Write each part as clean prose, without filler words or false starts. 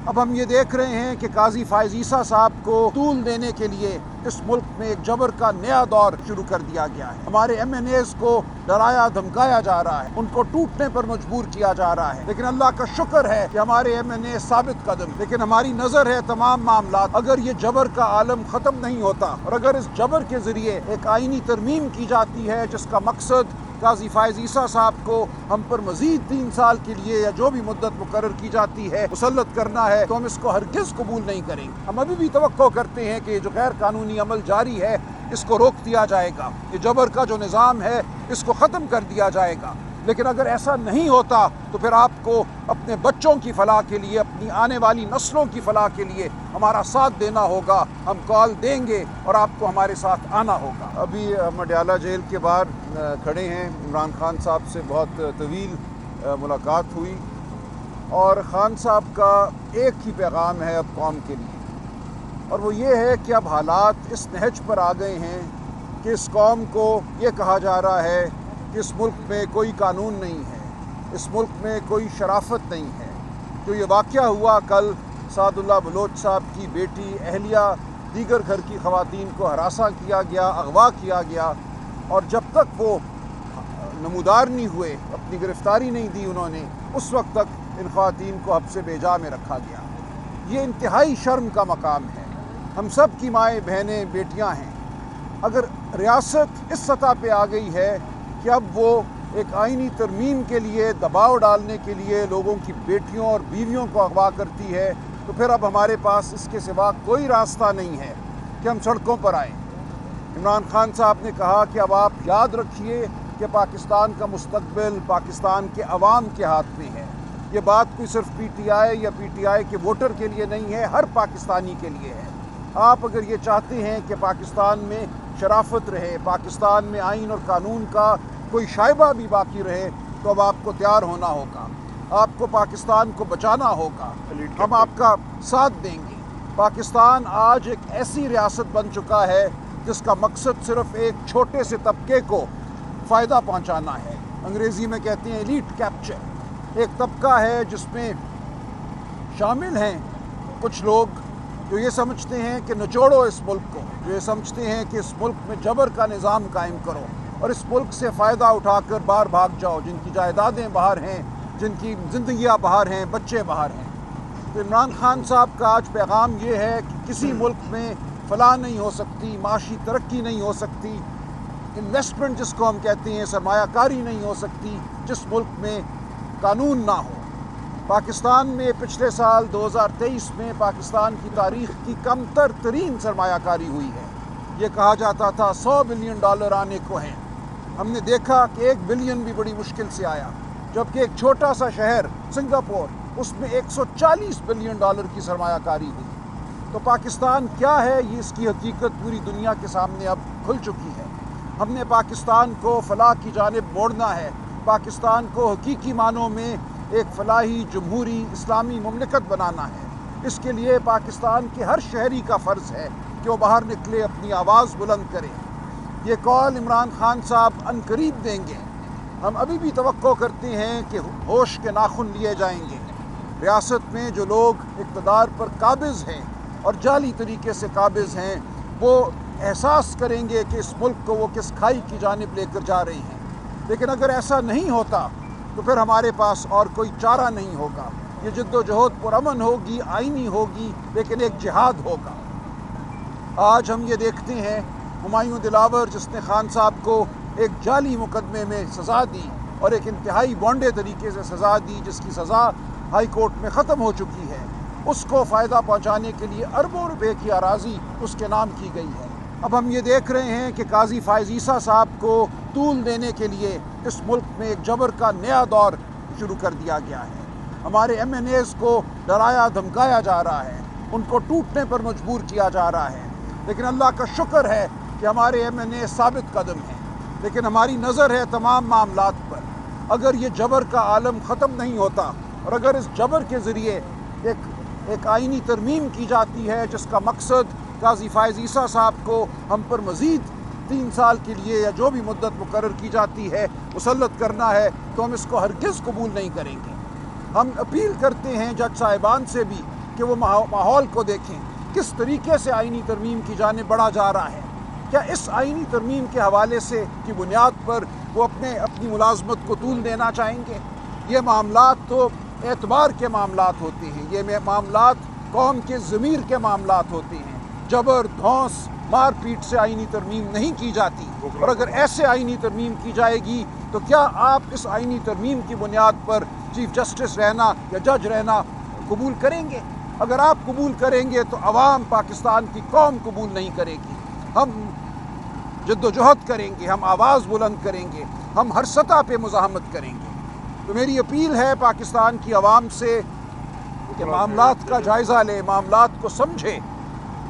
اب ہم یہ دیکھ رہے ہیں کہ قاضی فائز عیسیٰ صاحب کو طول دینے کے لیے اس ملک میں ایک جبر کا نیا دور شروع کر دیا گیا ہے۔ ہمارے ایم این ایز کو ڈرایا دھمکایا جا رہا ہے، ان کو ٹوٹنے پر مجبور کیا جا رہا ہے، لیکن اللہ کا شکر ہے کہ ہمارے ایم این اے ثابت قدم، لیکن ہماری نظر ہے تمام معاملات اگر یہ جبر کا عالم ختم نہیں ہوتا اور اگر اس جبر کے ذریعے ایک آئینی ترمیم کی جاتی ہے جس کا مقصد قاضی فائز عیسیٰ صاحب کو ہم پر مزید 3 سال کے لیے یا جو بھی مدت مقرر کی جاتی ہے مسلط کرنا ہے، تو ہم اس کو ہرگز قبول نہیں کریں گے۔ ہم ابھی بھی توقع کرتے ہیں کہ یہ جو غیر قانونی عمل جاری ہے اس کو روک دیا جائے گا، یہ جبر کا جو نظام ہے اس کو ختم کر دیا جائے گا، لیکن اگر ایسا نہیں ہوتا تو پھر آپ کو اپنے بچوں کی فلاح کے لیے، اپنی آنے والی نسلوں کی فلاح کے لیے ہمارا ساتھ دینا ہوگا۔ ہم کال دیں گے اور آپ کو ہمارے ساتھ آنا ہوگا۔ ابھی ہم اڈیالہ جیل کے باہر کھڑے ہیں، عمران خان صاحب سے بہت طویل ملاقات ہوئی اور خان صاحب کا ایک ہی پیغام ہے اب قوم کے لیے، اور وہ یہ ہے کہ اب حالات اس نہج پر آ گئے ہیں کہ اس قوم کو یہ کہا جا رہا ہے کہ اس ملک میں کوئی قانون نہیں ہے، اس ملک میں کوئی شرافت نہیں ہے۔ جو یہ واقعہ ہوا کل، سعد اللہ بلوچ صاحب کی بیٹی، اہلیہ، دیگر گھر کی خواتین کو ہراساں کیا گیا، اغوا کیا گیا، اور جب تک وہ نمودار نہیں ہوئے، اپنی گرفتاری نہیں دی انہوں نے، اس وقت تک ان خواتین کو حبس بیجا میں رکھا گیا۔ یہ انتہائی شرم کا مقام ہے۔ ہم سب کی مائیں، بہنیں، بیٹیاں ہیں۔ اگر ریاست اس سطح پہ آ گئی ہے کہ اب وہ ایک آئینی ترمیم کے لیے دباؤ ڈالنے کے لیے لوگوں کی بیٹیوں اور بیویوں کو اغوا کرتی ہے، تو پھر اب ہمارے پاس اس کے سوا کوئی راستہ نہیں ہے کہ ہم سڑکوں پر آئیں۔ عمران خان صاحب نے کہا کہ اب آپ یاد رکھیے کہ پاکستان کا مستقبل پاکستان کے عوام کے ہاتھ میں ہے۔ یہ بات کوئی صرف پی ٹی آئی یا پی ٹی آئی کے ووٹر کے لیے نہیں ہے، ہر پاکستانی کے لیے ہے۔ آپ اگر یہ چاہتے ہیں کہ پاکستان میں شرافت رہے، پاکستان میں آئین اور قانون کا کوئی شائبہ بھی باقی رہے، تو اب آپ کو تیار ہونا ہوگا، آپ کو پاکستان کو بچانا ہوگا، ہم آپ کا ساتھ دیں گے۔ پاکستان آج ایک ایسی ریاست بن چکا ہے جس کا مقصد صرف ایک چھوٹے سے طبقے کو فائدہ پہنچانا ہے۔ انگریزی میں کہتے ہیں ایلیٹ کیپچر۔ ایک طبقہ ہے جس میں شامل ہیں کچھ لوگ جو یہ سمجھتے ہیں کہ نچوڑو اس ملک کو، جو یہ سمجھتے ہیں کہ اس ملک میں جبر کا نظام قائم کرو اور اس ملک سے فائدہ اٹھا کر باہر بھاگ جاؤ، جن کی جائیدادیں باہر ہیں، جن کی زندگیاں باہر ہیں، بچے باہر ہیں۔ تو عمران خان صاحب کا آج پیغام یہ ہے کہ کسی ملک میں فلاح نہیں ہو سکتی، معاشی ترقی نہیں ہو سکتی، انویسٹمنٹ جس کو ہم کہتے ہیں، سرمایہ کاری نہیں ہو سکتی جس ملک میں قانون نہ ہو۔ پاکستان میں پچھلے سال 2023 میں پاکستان کی تاریخ کی کم ترین سرمایہ کاری ہوئی ہے۔ یہ کہا جاتا تھا $100 بلین آنے کو ہیں، ہم نے دیکھا کہ 1 بلین بھی بڑی مشکل سے آیا، جبکہ ایک چھوٹا سا شہر سنگاپور، اس میں $140 بلین کی سرمایہ کاری ہوئی۔ تو پاکستان کیا ہے، یہ اس کی حقیقت پوری دنیا کے سامنے اب کھل چکی ہے۔ ہم نے پاکستان کو فلاح کی جانب موڑنا ہے، پاکستان کو حقیقی معنوں میں ایک فلاحی، جمہوری، اسلامی مملکت بنانا ہے۔ اس کے لیے پاکستان کے ہر شہری کا فرض ہے کہ وہ باہر نکلے، اپنی آواز بلند کرے۔ یہ کال عمران خان صاحب عنقریب دیں گے۔ ہم ابھی بھی توقع کرتے ہیں کہ ہوش کے ناخن لیے جائیں گے۔ ریاست میں جو لوگ اقتدار پر قابض ہیں اور جعلی طریقے سے قابض ہیں، وہ احساس کریں گے کہ اس ملک کو وہ کس کھائی کی جانب لے کر جا رہے ہیں، لیکن اگر ایسا نہیں ہوتا تو پھر ہمارے پاس اور کوئی چارہ نہیں ہوگا۔ یہ جد و جہد پرامن ہوگی، آئینی ہوگی، لیکن ایک جہاد ہوگا۔ آج ہم یہ دیکھتے ہیں ہمایوں دلاور جس نے خان صاحب کو ایک جعلی مقدمے میں سزا دی اور ایک انتہائی بونڈے طریقے سے سزا دی، جس کی سزا ہائی کورٹ میں ختم ہو چکی ہے، اس کو فائدہ پہنچانے کے لیے اربوں روپے کی اراضی اس کے نام کی گئی ہے۔ اب ہم یہ دیکھ رہے ہیں کہ قاضی فائز عیسیٰ صاحب کو طول دینے کے لیے اس ملک میں ایک جبر کا نیا دور شروع کر دیا گیا ہے۔ ہمارے ایم این ایز کو ڈرایا دھمکایا جا رہا ہے، ان کو ٹوٹنے پر مجبور کیا جا رہا ہے، لیکن اللہ کا شکر ہے کہ ہمارے ایم این اے ثابت قدم ہیں، لیکن ہماری نظر ہے تمام معاملات پر اگر یہ جبر کا عالم ختم نہیں ہوتا اور اگر اس جبر کے ذریعے ایک آئینی ترمیم کی جاتی ہے جس کا مقصد قاضی فائز عیسیٰ صاحب کو ہم پر مزید 3 سال کے لیے یا جو بھی مدت مقرر کی جاتی ہے مسلط کرنا ہے، تو ہم اس کو ہرگز قبول نہیں کریں گے۔ ہم اپیل کرتے ہیں جج صاحبان سے بھی کہ کہ وہ ماحول کو دیکھیں کس طریقے سے آئینی ترمیم کی جانب بڑھا جا رہا ہے۔ کیا اس آئینی ترمیم کے حوالے سے کی بنیاد پر وہ اپنی ملازمت کو طول دینا چاہیں گے؟ یہ معاملات تو اعتبار کے معاملات ہوتے ہیں، یہ معاملات قوم کے ضمیر کے معاملات ہوتے ہیں۔ جبر، دھونس، مار پیٹ سے آئینی ترمیم نہیں کی جاتی، اور اگر ایسے آئینی ترمیم کی جائے گی تو کیا آپ اس آئینی ترمیم کی بنیاد پر چیف جسٹس رہنا یا جج رہنا قبول کریں گے؟ اگر آپ قبول کریں گے تو عوام پاکستان کی قوم قبول نہیں کرے گی۔ ہم جد و جہد کریں گے، ہم آواز بلند کریں گے، ہم ہر سطح پہ مزاحمت کریں گے۔ تو میری اپیل ہے پاکستان کی عوام سے کہ معاملات کا جائزہ لے، معاملات کو سمجھے،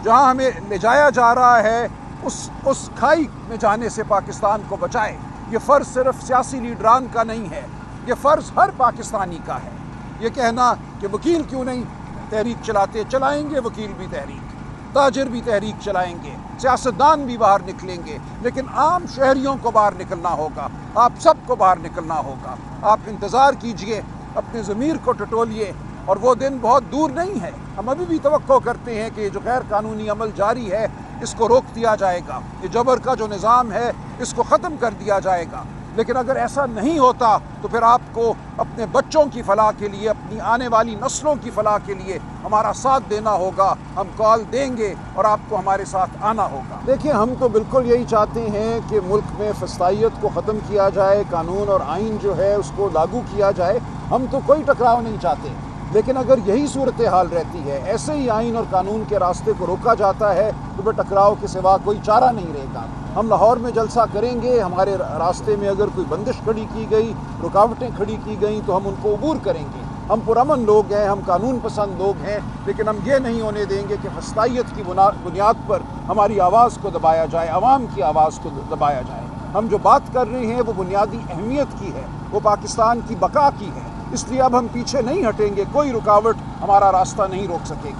جہاں ہمیں لے جایا جا رہا ہے اس کھائی میں جانے سے پاکستان کو بچائے۔ یہ فرض صرف سیاسی لیڈران کا نہیں ہے، یہ فرض ہر پاکستانی کا ہے۔ یہ کہنا کہ وکیل کیوں نہیں تحریک چلاتے، چلائیں گے وکیل بھی تحریک، تاجر بھی تحریک چلائیں گے، سیاستدان بھی باہر نکلیں گے، لیکن عام شہریوں کو باہر نکلنا ہوگا، آپ سب کو باہر نکلنا ہوگا۔ آپ انتظار کیجئے، اپنے ضمیر کو ٹٹولیے، اور وہ دن بہت دور نہیں ہے۔ ہم ابھی بھی توقع کرتے ہیں کہ یہ جو غیر قانونی عمل جاری ہے اس کو روک دیا جائے گا، یہ جبر کا جو نظام ہے اس کو ختم کر دیا جائے گا۔ لیکن اگر ایسا نہیں ہوتا تو پھر آپ کو اپنے بچوں کی فلاح کے لیے، اپنی آنے والی نسلوں کی فلاح کے لیے ہمارا ساتھ دینا ہوگا۔ ہم کال دیں گے اور آپ کو ہمارے ساتھ آنا ہوگا۔ دیکھیں، ہم تو بالکل یہی چاہتے ہیں کہ ملک میں فسطائیت کو ختم کیا جائے، قانون اور آئین جو ہے اس کو لاگو کیا جائے۔ ہم تو کوئی ٹکراؤ نہیں چاہتے، لیکن اگر یہی صورتحال رہتی ہے، ایسے ہی آئین اور قانون کے راستے کو روکا جاتا ہے، تو پھر ٹکراؤ کے سوا کوئی چارہ نہیں رہے گا۔ ہم لاہور میں جلسہ کریں گے، ہمارے راستے میں اگر کوئی بندش کھڑی کی گئی، رکاوٹیں کھڑی کی گئیں تو ہم ان کو عبور کریں گے۔ ہم پرامن لوگ ہیں، ہم قانون پسند لوگ ہیں، لیکن ہم یہ نہیں ہونے دیں گے کہ فسطائیت کی بنیاد پر ہماری آواز کو دبایا جائے، عوام کی آواز کو دبایا جائے۔ ہم جو بات کر رہے ہیں وہ بنیادی اہمیت کی ہے، وہ پاکستان کی بقا کی ہے، اس لیے اب ہم پیچھے نہیں ہٹیں گے، کوئی رکاوٹ ہمارا راستہ نہیں روک سکے گی۔